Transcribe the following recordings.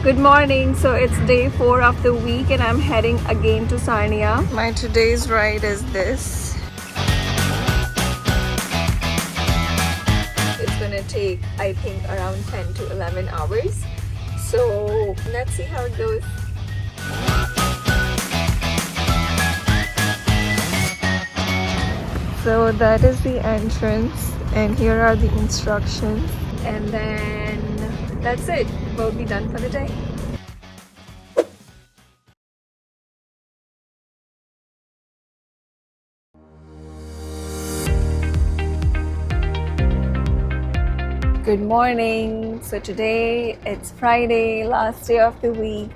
Good morning. So it's day 4 of the week and I'm heading again to Sarnia. My today's ride is this. It's gonna take, I think, around 10 to 11 hours. So let's see how it goes. So that is the entrance and here are the instructions. And then that's it. We'll be done for the day. Good morning. So today it's Friday, last day of the week.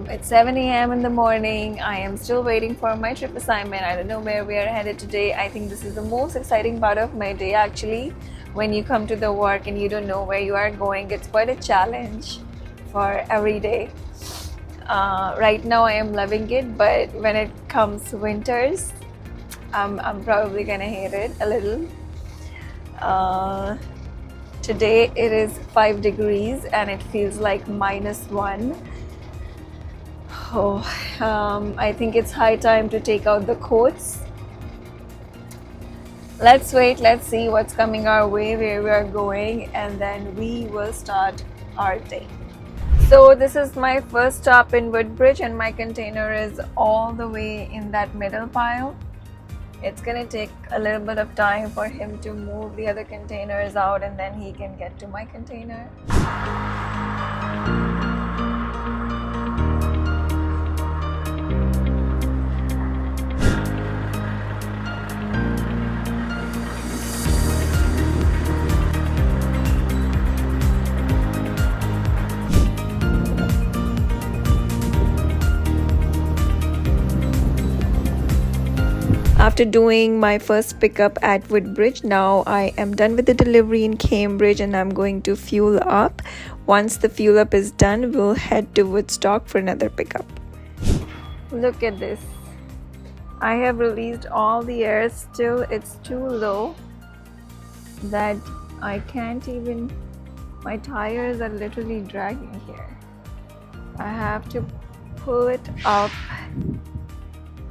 It's 7 a.m. in the morning. I am still waiting for my trip assignment. I don't know where we are headed today. I think this is the most exciting part of my day actually. When you come to the work and you don't know where you are going, it's quite a challenge for every day. Right now I am loving it, but when it comes winters, I'm probably gonna hate it a little. Today it is 5 degrees and it feels like -1. I think it's high time to take out the coats. Let's wait, let's see what's coming our way, where we are going, and then we will start our day. So this is my first stop in Woodbridge and my container is all the way in that middle pile. It's gonna take a little bit of time for him to move the other containers out and then he can get to my container. After doing my first pickup at Woodbridge, now I am done with the delivery in Cambridge and I'm going to fuel up. Once the fuel up is done, we'll head to Woodstock for another pickup. Look at this. I have released all the air, still it's too low that I can't even, my tires are literally dragging here. I have to pull it up.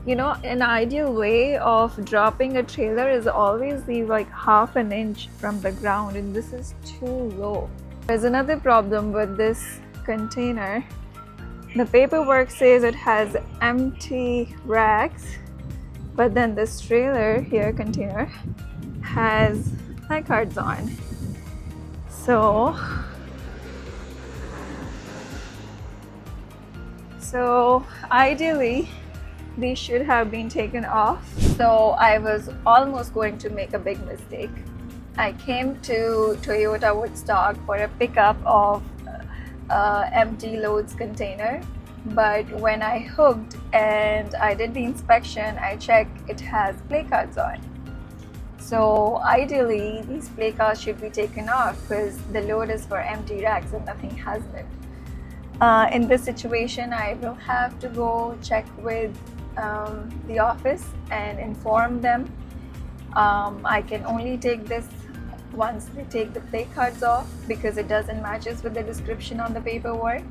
You know, an ideal way of dropping a trailer is always leave like half an inch from the ground, and this is too low. There's another problem with this container. The paperwork says it has empty racks, but then this trailer here, container, has placards on. So ideally, these should have been taken off. So I was almost going to make a big mistake. I came to Toyota Woodstock for a pickup of empty loads container, but when I hooked and I did the inspection, I checked it has placards on. So ideally these placards should be taken off because the load is for empty racks and nothing has it. In this situation, I will have to go check with the office and inform them. I can only take this once they take the play cards off because it doesn't matches with the description on the paperwork.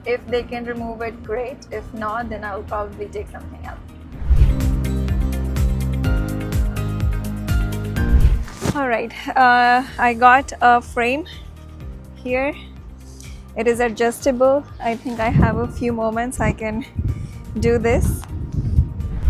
If they can remove it, great. If not, then I'll probably take something else. All right, I got a frame here. It is adjustable. I think I have a few moments I can do this.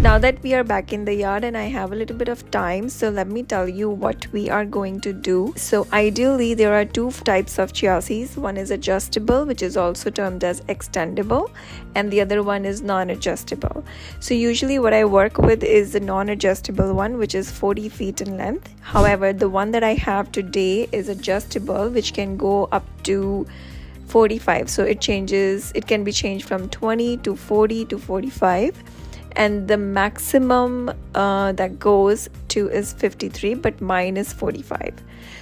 Now that we are back in the yard and I have a little bit of time, so let me tell you what we are going to do. So ideally there are two types of chassis. One is adjustable, which is also termed as extendable, and the other one is non-adjustable. So usually what I work with is the non-adjustable one, which is 40 feet in length. However, the one that I have today is adjustable, which can go up to 45. So it can be changed from 20 to 40 to 45, and the maximum that goes to is 53, but mine is 45.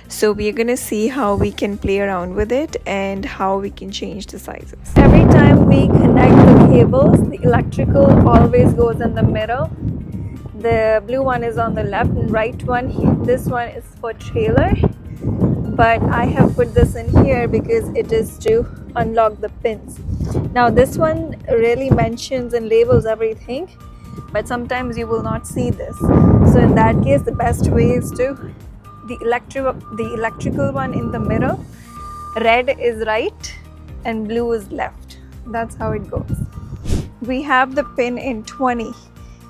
So we're gonna see how we can play around with it and how we can change the sizes. Every time we connect the cables, the electrical always goes in the middle, The blue one is on the left and right one. This one is for trailer, but I have put this in here because it is to unlock the pins. Now this one really mentions and labels everything, but sometimes you will not see this. So in that case, the best way is to the electrical one in the middle. Red is right and blue is left. That's how it goes. We have the pin in 20.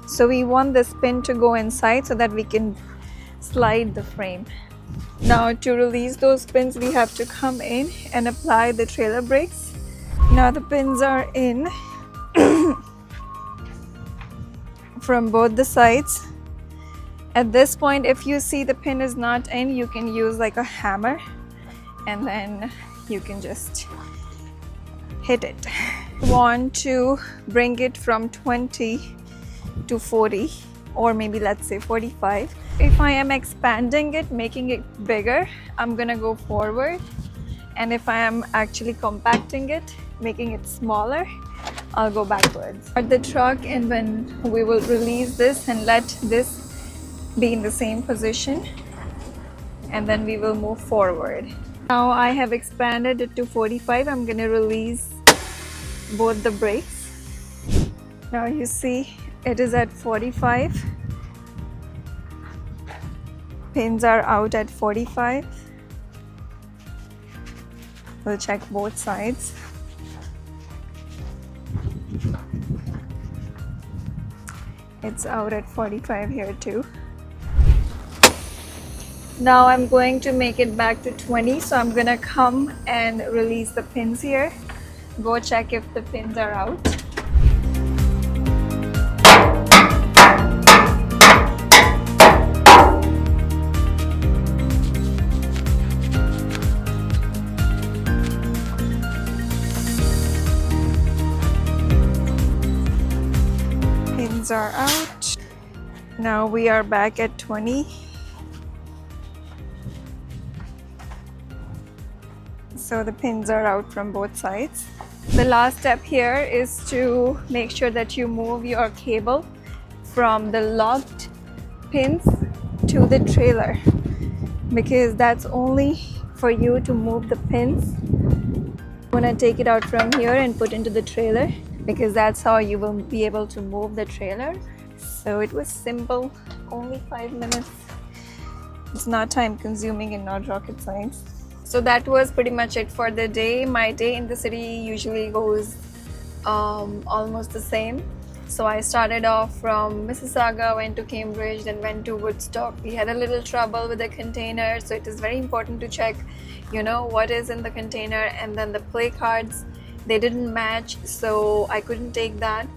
So we want this pin to go inside so that we can slide the frame. Now to release those pins, we have to come in and apply the trailer brakes. Now the pins are in from both the sides. At this point, if you see the pin is not in, you can use like a hammer and then you can just hit it. Want to bring it from 20 to 40, or maybe let's say 45. If I am expanding it, making it bigger, I'm gonna go forward, and if I am actually compacting it, making it smaller, I'll go backwards. At the truck, and when we will release this and let this be in the same position, and then we will move forward. Now I have expanded it to 45. I'm gonna release both the brakes. Now you see it is at 45. Pins are out at 45. We'll check both sides. It's out at 45 here too. Now I'm going to make it back to 20, so I'm gonna come and release the pins here. Go check if the pins are out. Pins are out. Now we are back at 20. So the pins are out from both sides. The last step here is to make sure that you move your cable from the locked pins to the trailer, because that's only for you to move the pins. I'm gonna take it out from here and put into the trailer, because that's how you will be able to move the trailer. So it was simple, only 5 minutes. It's not time consuming and not rocket science. So that was pretty much it for the day. My day in the city usually goes almost the same. So I started off from Mississauga, went to Cambridge, then went to Woodstock. We had a little trouble with the container, so it is very important to check, what is in the container. And then the play cards, they didn't match, so I couldn't take that.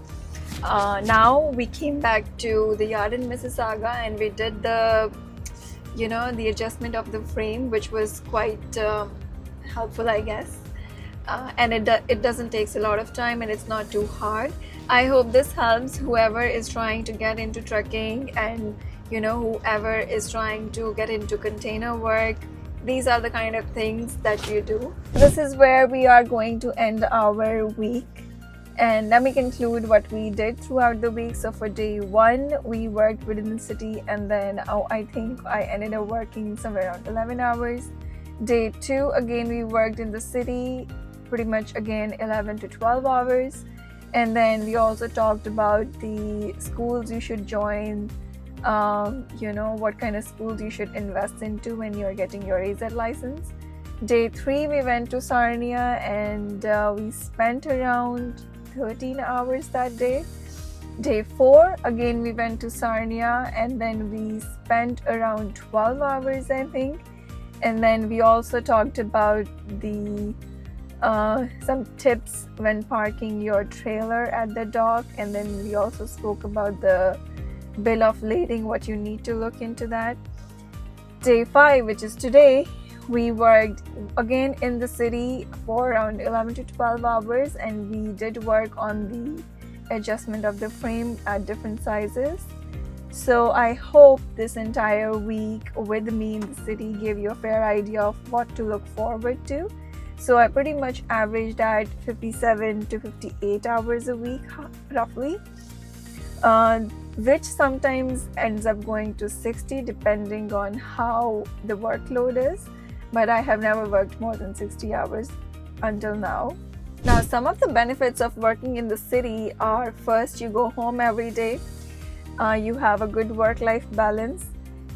Now we came back to the yard in Mississauga and we did the adjustment of the frame, which was quite helpful, I guess. And it doesn't take a lot of time and it's not too hard. I hope this helps whoever is trying to get into trucking and whoever is trying to get into container work. These are the kind of things that you do. This is where we are going to end our week. And let me conclude what we did throughout the week. So for day 1, we worked within the city, and then I think I ended up working somewhere around 11 hours. Day 2, again, we worked in the city, pretty much again 11 to 12 hours. And then we also talked about the schools you should join, what kind of schools you should invest into when you're getting your AZ license. Day 3, we went to Sarnia and we spent around 13 hours that day. Day 4, again we went to Sarnia and then we spent around 12 hours, I think. And then we also talked about the some tips when parking your trailer at the dock, and then we also spoke about the bill of lading, what you need to look into that. Day 5, which is today, we worked again in the city for around 11 to 12 hours, and we did work on the adjustment of the frame at different sizes. So I hope this entire week with me in the city gave you a fair idea of what to look forward to. So I pretty much averaged at 57 to 58 hours a week roughly. which sometimes ends up going to 60 depending on how the workload is. But I have never worked more than 60 hours until now. Now, some of the benefits of working in the city are: first, you go home every day, you have a good work-life balance.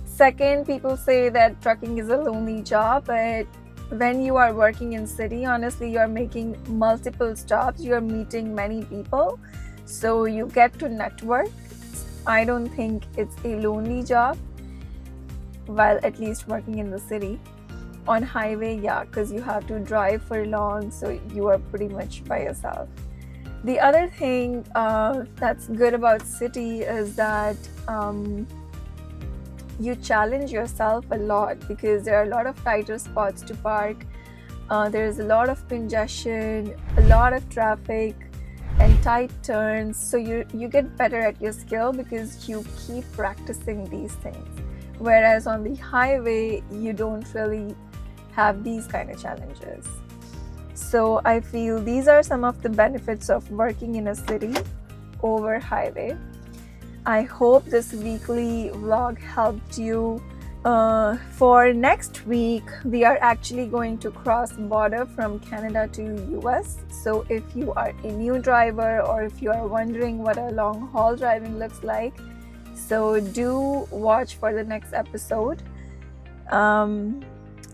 Second, people say that trucking is a lonely job, but when you are working in city, honestly, you're making multiple stops, you're meeting many people, so you get to network. I don't think it's a lonely job, while at least working in the city. On highway, yeah, because you have to drive for long, so you are pretty much by yourself. The other thing that's good about city is that you challenge yourself a lot, because there are a lot of tighter spots to park. There's a lot of congestion, a lot of traffic, and tight turns. So you get better at your skill because you keep practicing these things. Whereas on the highway, you don't really have these kind of challenges. So I feel these are some of the benefits of working in a city over highway. I hope this weekly vlog helped you. For next week, we are actually going to cross border from Canada to US. So if you are a new driver, or if you are wondering what a long haul driving looks like, so do watch for the next episode.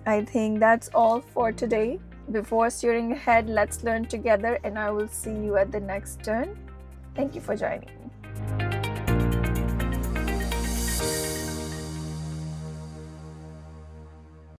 I think that's all for today. Before steering ahead, let's learn together, and I will see you at the next turn. Thank you for joining me.